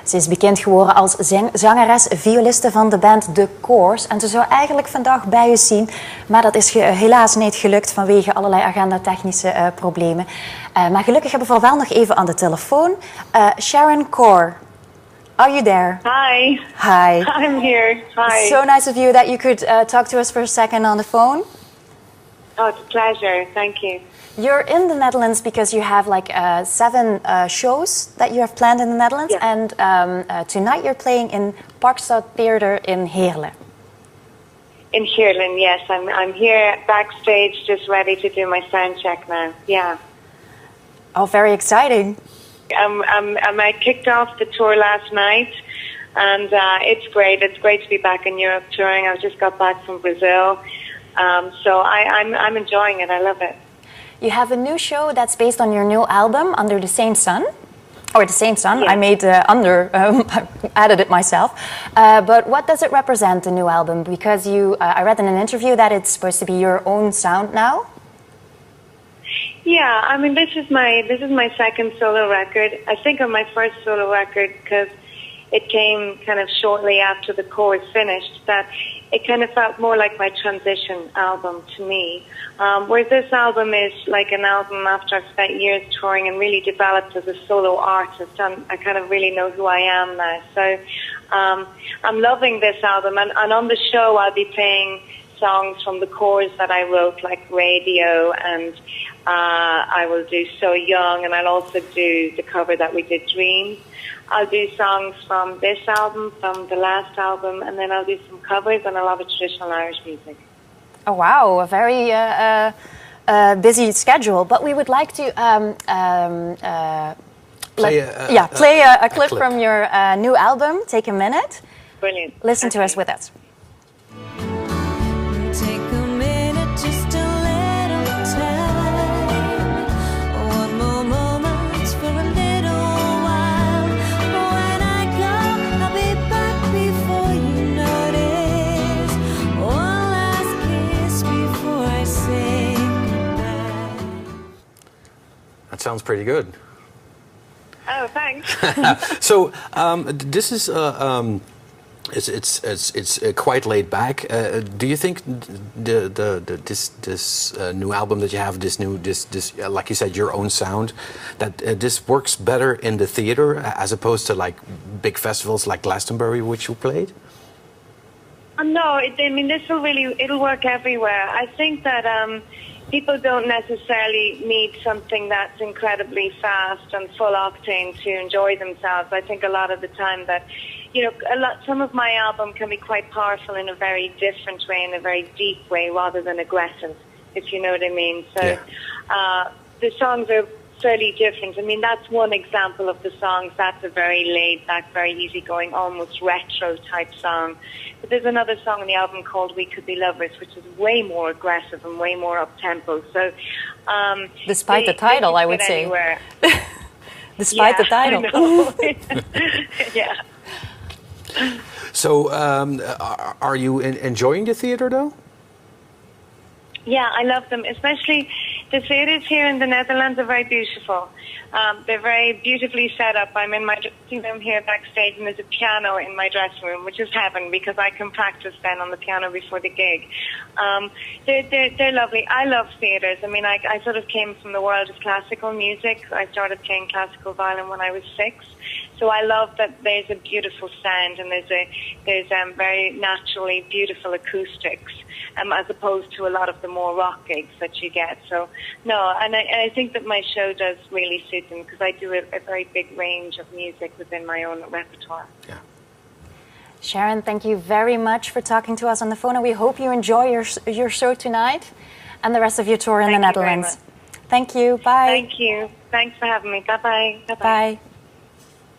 Ze is bekend geworden als zangeres, violiste van de band de Corrs. En ze zou eigenlijk vandaag bij u zien, maar dat is helaas niet gelukt vanwege allerlei agendatechnische problemen. Maar gelukkig hebben we haar wel nog even aan de telefoon. Sharon Corr, are you there? Hi. Hi. I'm here. Hi. So nice of you that you could talk to us for a second on the phone. Oh, it's a pleasure. Thank you. You're in the Netherlands because you have like 7 shows that you have planned in the Netherlands. Yeah. And tonight you're playing in Parkstad Theater in Heerlen. In Heerlen, yes. I'm here backstage, just ready to do my sound check now. Yeah. Oh, very exciting. I kicked off the tour last night, and it's great. It's great to be back in Europe touring. I just got back from Brazil, so I'm enjoying it. I love it. You have a new show that's based on your new album, Under the Same Sun. Or the Same Sun. Yeah. I made I added it myself. But what does it represent, the new album? Because I read in an interview that it's supposed to be your own sound now. Yeah, I mean, this is my second solo record. I think on my first solo record, because it came kind of shortly after the Corrs finished, that it kind of felt more like my transition album to me. Whereas this album is like an album after I've spent years touring and really developed as a solo artist. I kind of really know who I am now. So I'm loving this album. And on the show, I'll be playing songs from the Corrs that I wrote, like Radio, and I will do So Young, and I'll also do the cover that we did, Dreams. I'll do songs from this album, from the last album, and then I'll do some covers and a lot of traditional Irish music. Oh wow, a very busy schedule. But we would like to play a clip from your new album. Take a minute. Brilliant. Listen to us with us. That sounds pretty good. Oh, thanks. So this is it's quite laid back. Do you think this new album that you have, this like you said, your own sound, that this works better in the theater as opposed to like big festivals like Glastonbury, which you played? No, I mean it'll work everywhere. I think that people don't necessarily need something that's incredibly fast and full octane to enjoy themselves. I think a lot of the time that, some of my album can be quite powerful in a very different way, in a very deep way, rather than aggressive, if you know what I mean. So the songs are fairly different. I mean, that's one example of the songs. That's a very laid-back, very easygoing, almost retro-type song. But there's another song on the album called We Could Be Lovers, which is way more aggressive and way more up-tempo. So, despite the title, I would say. Despite the title. Yeah. So, are you enjoying the theater, though? Yeah, I love them, especially the theatres here in the Netherlands are very beautiful. They're very beautifully set up. I'm in my dressing room here backstage, and there's a piano in my dressing room, which is heaven because I can practice then on the piano before the gig. They're lovely. I love theatres. I mean, I sort of came from the world of classical music. I started playing classical violin when I was 6. So I love that there's a beautiful sound and there's very naturally beautiful acoustics, as opposed to a lot of the more rock gigs that you get. So no, and I think that my show does really suit them because I do a very big range of music within my own repertoire. Yeah. Sharon, thank you very much for talking to us on the phone, and we hope you enjoy your show tonight and the rest of your tour in the Netherlands. Thank you. Bye. Thank you. Thanks for having me. Bye-bye. Bye-bye. Bye.